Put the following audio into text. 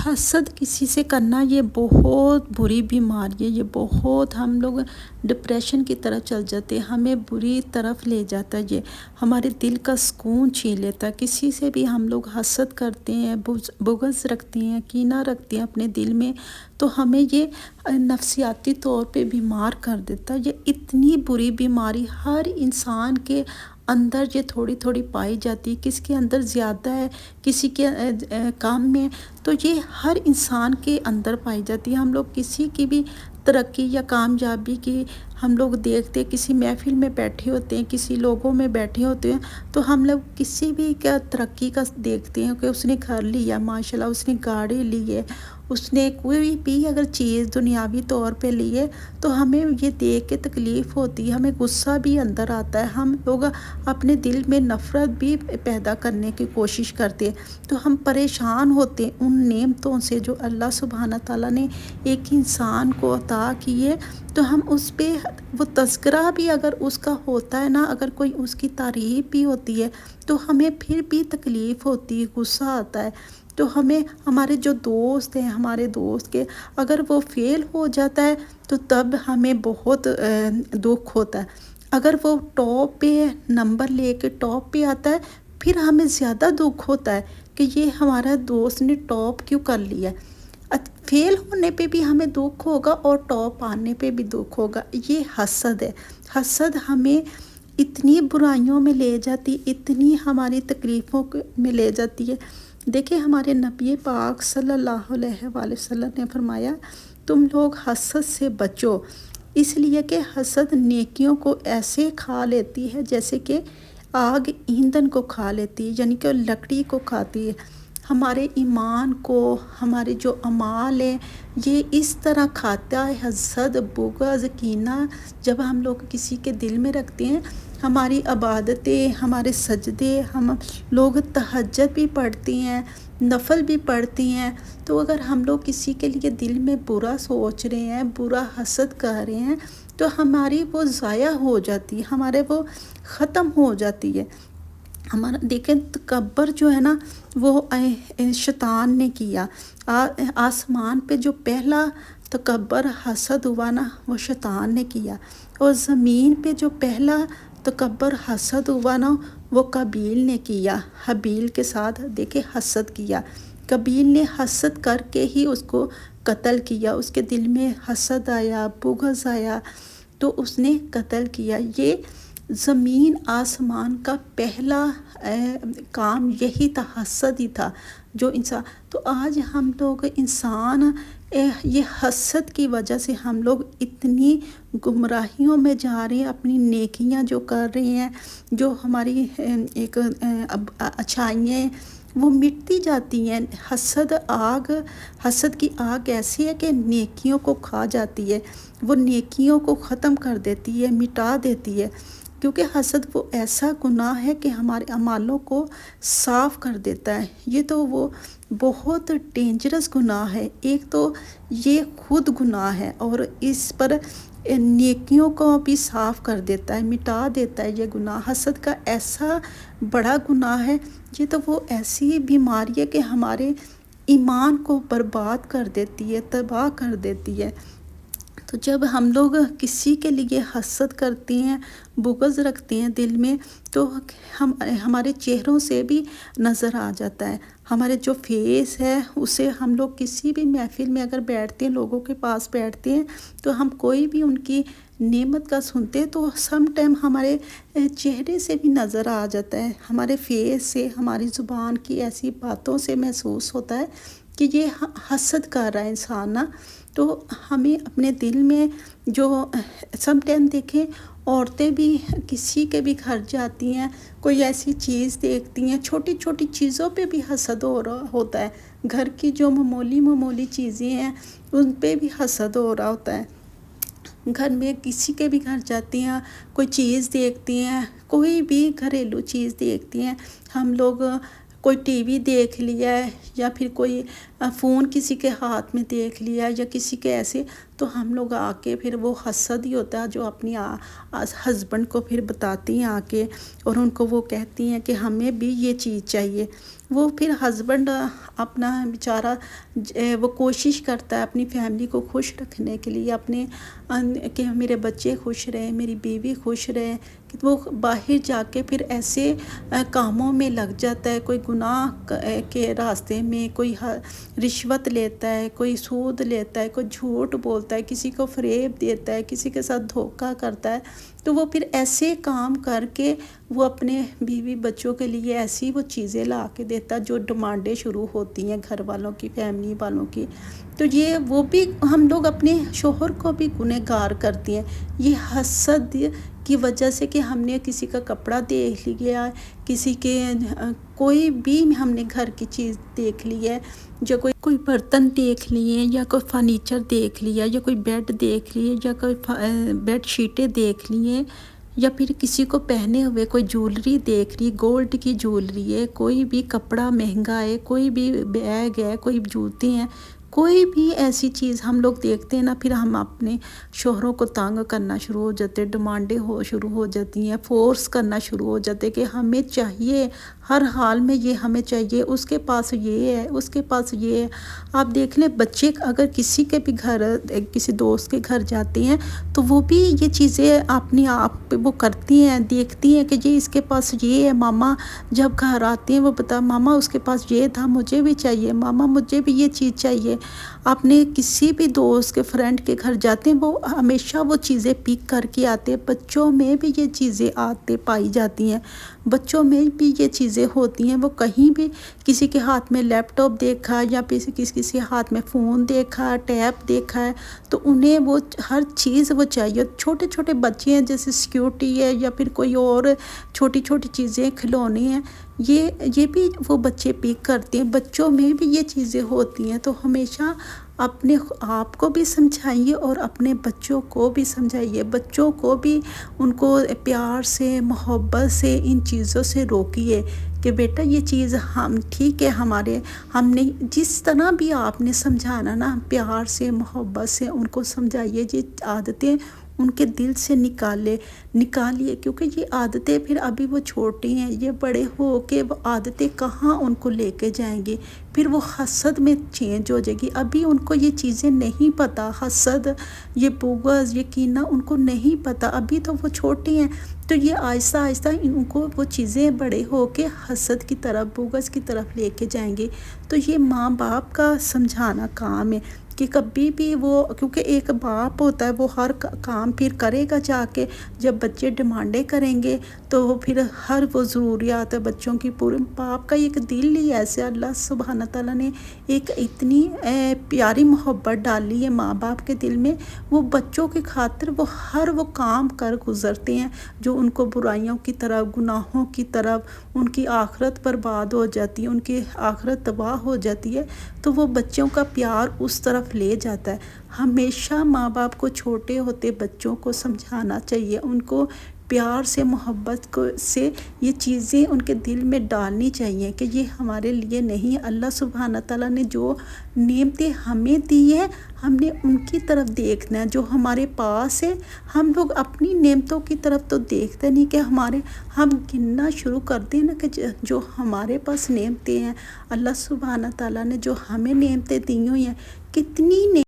حسد کسی سے کرنا یہ بہت بری بیماری ہے۔ یہ بہت ہم لوگ ڈپریشن کی طرف چل جاتے ہیں، ہمیں بری طرف لے جاتا ہے، یہ ہمارے دل کا سکون چھین لیتا ہے۔ کسی سے بھی ہم لوگ حسد کرتے ہیں، بغض رکھتے ہیں، کینہ رکھتے ہیں اپنے دل میں، تو ہمیں یہ نفسیاتی طور پہ بیمار کر دیتا ہے۔ یہ اتنی بری بیماری ہر انسان کے اندر یہ تھوڑی تھوڑی پائی جاتی ہے، کسی کے اندر زیادہ ہے، کسی کے کام میں، تو یہ ہر انسان کے اندر پائی جاتی ہے۔ ہم لوگ کسی کی بھی ترقی یا کامیابی کی ہم لوگ دیکھتے، کسی محفل میں بیٹھے ہوتے ہیں، کسی لوگوں میں بیٹھے ہوتے ہیں، تو ہم لوگ کسی بھی کا ترقی کا دیکھتے ہیں کہ اس نے گھر لیا، ماشاءاللہ اس نے گاڑی لی ہے، اس نے کوئی بھی اگر چیز دنیاوی طور پہ لی ہے، تو ہمیں یہ دیکھ کے تکلیف ہوتی ہے، ہمیں غصہ بھی اندر آتا ہے، ہم لوگ اپنے دل میں نفرت بھی پیدا کرنے کی کوشش کرتے ہیں، تو ہم پریشان ہوتے ہیں ان نعمتوں سے جو اللہ سبحانہ تعالیٰ نے ایک انسان کو عطا کی ہے۔ تو ہم اس پہ وہ تذکرہ بھی اگر اس کا ہوتا ہے نا، اگر کوئی اس کی تعریف بھی ہوتی ہے، تو ہمیں پھر بھی تکلیف ہوتی ہے، غصہ آتا ہے۔ تو ہمیں ہمارے جو دوست ہیں، ہمارے دوست کے اگر وہ فیل ہو جاتا ہے تو تب ہمیں بہت دکھ ہوتا ہے۔ اگر وہ ٹاپ پہ نمبر لے کے ٹاپ پہ آتا ہے، پھر ہمیں زیادہ دکھ ہوتا ہے کہ یہ ہمارا دوست نے ٹاپ کیوں کر لیا ہے۔ فیل ہونے پہ بھی ہمیں دکھ ہوگا اور ٹاپ آنے پہ بھی دکھ ہوگا۔ یہ حسد ہے۔ حسد ہمیں اتنی برائیوں میں لے جاتی، اتنی ہماری تکلیفوں میں لے جاتی ہے۔ دیکھیں ہمارے نبی پاک صلی اللہ علیہ وآلہ وسلم نے فرمایا، تم لوگ حسد سے بچو، اس لیے کہ حسد نیکیوں کو ایسے کھا لیتی ہے جیسے کہ آگ ایندھن کو کھا لیتی ہے، یعنی کہ لکڑی کو کھاتی ہے۔ ہمارے ایمان کو، ہمارے جو اعمال ہیں، یہ اس طرح کھاتا ہے حسد، بغض، کینہ۔ جب ہم لوگ کسی کے دل میں رکھتے ہیں، ہماری عبادتیں، ہمارے سجدے، ہم لوگ تہجد بھی پڑھتے ہیں، نفل بھی پڑھتے ہیں، تو اگر ہم لوگ کسی کے لیے دل میں برا سوچ رہے ہیں، برا حسد کر رہے ہیں، تو ہماری وہ ضائع ہو جاتی ہے، ہمارے وہ ختم ہو جاتی ہے۔ ہمارا دیکھیں تکبر جو ہے نا، وہ شیطان نے کیا۔ آسمان پہ جو پہلا تکبر حسد ہوا نا، وہ شیطان نے کیا، اور زمین پہ جو پہلا تکبر حسد ہوا نا، وہ قابیل نے کیا۔ حابیل کے ساتھ دیکھیں حسد کیا، قابیل نے حسد کر کے ہی اس کو قتل کیا، اس کے دل میں حسد آیا، بغض آیا، تو اس نے قتل کیا۔ یہ زمین آسمان کا پہلا کام یہی تھا، حسد ہی تھا جو انسان۔ تو آج ہم لوگ انسان یہ حسد کی وجہ سے ہم لوگ اتنی گمراہیوں میں جا رہے ہیں، اپنی نیکیاں جو کر رہے ہیں، جو ہماری ایک اچھائیاں وہ مٹتی جاتی ہیں۔ حسد کی آگ ایسی ہے کہ نیکیوں کو کھا جاتی ہے، وہ نیکیوں کو ختم کر دیتی ہے، مٹا دیتی ہے، کیونکہ حسد وہ ایسا گناہ ہے کہ ہمارے اعمالوں کو صاف کر دیتا ہے۔ یہ تو وہ بہت ڈینجرس گناہ ہے۔ ایک تو یہ خود گناہ ہے، اور اس پر نیکیوں کو بھی صاف کر دیتا ہے، مٹا دیتا ہے۔ یہ گناہ حسد کا ایسا بڑا گناہ ہے، یہ تو وہ ایسی بیماری ہے کہ ہمارے ایمان کو برباد کر دیتی ہے، تباہ کر دیتی ہے۔ تو جب ہم لوگ کسی کے لیے حسد کرتے ہیں، بغض رکھتے ہیں دل میں، تو ہمارے چہروں سے بھی نظر آ جاتا ہے۔ ہمارے جو فیس ہے اسے ہم لوگ کسی بھی محفل میں اگر بیٹھتے ہیں، لوگوں کے پاس بیٹھتے ہیں، تو ہم کوئی بھی ان کی نعمت کا سنتے ہیں، تو سم ٹائم ہمارے چہرے سے بھی نظر آ جاتا ہے، ہمارے فیس سے، ہماری زبان کی ایسی باتوں سے محسوس ہوتا ہے کہ یہ حسد کر رہا ہے انسان نا۔ تو ہمیں اپنے دل میں جو سم ٹائم دیکھیں، عورتیں بھی کسی کے بھی گھر جاتی ہیں، کوئی ایسی چیز دیکھتی ہیں، چھوٹی چھوٹی چیزوں پہ بھی حسد ہو رہا ہوتا ہے، گھر کی جو معمولی چیزیں ہیں ان پہ بھی حسد ہو رہا ہوتا ہے۔ گھر میں کسی کے بھی گھر جاتی ہیں، کوئی چیز دیکھتی ہیں، کوئی بھی گھریلو چیز دیکھتی ہیں، ہم لوگ کوئی ٹی وی دیکھ لیا ہے، یا پھر کوئی فون کسی کے ہاتھ میں دیکھ لیا، یا کسی کے ایسے، تو ہم لوگ آ کے پھر وہ حسد ہی ہوتا ہے جو اپنی ہسبینڈ کو پھر بتاتی ہیں آ کے، اور ان کو وہ کہتی ہیں کہ ہمیں بھی یہ چیز چاہیے۔ وہ پھر ہسبینڈ اپنا بیچارہ وہ کوشش کرتا ہے اپنی فیملی کو خوش رکھنے کے لیے، اپنے کہ میرے بچے خوش رہیں، میری بیوی خوش رہے، کہ وہ باہر جا کے پھر ایسے کاموں میں لگ جاتا ہے، کوئی گناہ کے راستے میں، کوئی رشوت لیتا ہے، کوئی سود لیتا ہے، کوئی جھوٹ بولتا ہے، کسی کو فریب دیتا ہے، کسی کے ساتھ دھوکہ کرتا ہے، تو وہ پھر ایسے کام کر کے وہ اپنے بیوی بچوں کے لیے ایسی وہ چیزیں لا کے دیتا جو ڈیمانڈیں شروع ہوتی ہیں گھر والوں کی، فیملی والوں کی۔ تو یہ وہ بھی ہم لوگ اپنے شوہر کو بھی گنہگار کرتی ہیں، یہ حسد کی وجہ سے کہ ہم نے کسی کا کپڑا دیکھ لیا، کسی کے کوئی بھی ہم نے گھر کی چیز دیکھ لی ہے، جو کوئی برتن دیکھ لیے، یا کوئی فرنیچر دیکھ لیا، یا کوئی بیڈ دیکھ لیے، یا کوئی بیڈ شیٹیں دیکھ لیے، یا پھر کسی کو پہنے ہوئے کوئی جولری دیکھ لی، گولڈ کی جولری ہے، کوئی بھی کپڑا مہنگا ہے، کوئی بھی بیگ ہے، کوئی جوتے ہیں، کوئی بھی ایسی چیز ہم لوگ دیکھتے ہیں نا، پھر ہم اپنے شوہروں کو تنگ کرنا شروع ہو جاتے، ڈیمانڈیں شروع ہو جاتی ہیں، فورس کرنا شروع ہو جاتے کہ ہمیں چاہیے، ہر حال میں یہ ہمیں چاہیے، اس کے پاس یہ ہے، اس کے پاس یہ ہے۔ آپ دیکھ لیں بچے اگر کسی کے بھی گھر، کسی دوست کے گھر جاتے ہیں تو وہ بھی یہ چیزیں اپنے آپ پہ وہ کرتی ہیں، دیکھتی ہیں کہ جی اس کے پاس یہ ہے، ماما جب گھر آتے ہیں وہ بتا ماما اس کے پاس یہ تھا، مجھے بھی چاہیے، ماما مجھے بھی یہ چیز چاہیے۔ اپنے کسی بھی دوست کے فرینڈ کے گھر جاتے ہیں، وہ ہمیشہ وہ چیزیں پک کر کے آتے ہیں۔ بچوں میں بھی یہ چیزیں آتے پائی جاتی ہیں، بچوں میں بھی یہ چیزیں ہوتی ہیں، وہ کہیں بھی کسی کے ہاتھ میں لیپ ٹاپ دیکھا، یا کسی ہاتھ میں فون دیکھا، ٹیب دیکھا ہے، تو انہیں وہ ہر چیز وہ چاہیے۔ چھوٹے چھوٹے بچے ہیں جیسے سیکیورٹی ہے، یا پھر کوئی اور چھوٹی چھوٹی چیزیں کھلونے ہیں، یہ بھی وہ بچے پک کرتے ہیں، بچوں میں بھی یہ چیزیں ہوتی ہیں۔ تو ہمیشہ اپنے آپ کو بھی سمجھائیے اور اپنے بچوں کو بھی سمجھائیے، بچوں کو بھی ان کو پیار سے، محبت سے ان چیزوں سے روکیے کہ بیٹا یہ چیز ہم ٹھیک ہے، ہم نے جس طرح بھی آپ نے سمجھانا نا، پیار سے، محبت سے ان کو سمجھائیے، یہ عادتیں ان کے دل سے نکالیے، کیونکہ یہ عادتیں پھر ابھی وہ چھوٹی ہیں، یہ بڑے ہو کے وہ عادتیں کہاں ان کو لے کے جائیں گی، پھر وہ حسد میں چینج ہو جائے گی۔ ابھی ان کو یہ چیزیں نہیں پتہ، حسد، یہ بغض، یہ کینہ ان کو نہیں پتہ، ابھی تو وہ چھوٹے ہیں، تو یہ آہستہ آہستہ ان کو وہ چیزیں بڑے ہو کے حسد کی طرف، بغض کی طرف لے کے جائیں گے۔ تو یہ ماں باپ کا سمجھانا کام ہے کہ کبھی بھی وہ، کیونکہ ایک باپ ہوتا ہے وہ ہر کام پھر کرے گا جا کے، جب بچے ڈیمانڈیں کریں گے تو وہ پھر ہر وہ ضروریات بچوں کی پورے، باپ کا ایک دل ہی ایسے اللہ سبحانہ تعالیٰ نے ایک اتنی پیاری محبت ڈالی ہے ماں باپ کے دل میں، وہ بچوں کی خاطر وہ ہر وہ کام کر گزرتے ہیں جو ان کو برائیوں کی طرف، گناہوں کی طرف، ان کی آخرت برباد ہو جاتی ہے، ان کی آخرت تباہ ہو جاتی ہے، تو وہ بچوں کا پیار اس طرف لے جاتا ہے۔ ہمیشہ ماں باپ کو چھوٹے ہوتے بچوں کو سمجھانا چاہیے، ان کو پیار سے، محبت سے یہ چیزیں ان کے دل میں ڈالنی چاہیے کہ یہ ہمارے لیے نہیں، اللہ سبحانہ تعالیٰ نے جو نعمتیں ہمیں دی ہیں، ہم نے ان کی طرف دیکھنا ہے، جو ہمارے پاس ہے۔ ہم لوگ اپنی نعمتوں کی طرف تو دیکھتے نہیں کہ ہم گننا شروع کر دیں نا کہ جو ہمارے پاس نعمتیں ہیں، اللہ سبحانہ تعالیٰ نے جو ہمیں نعمتیں دی ہوئی ہیں، کتنی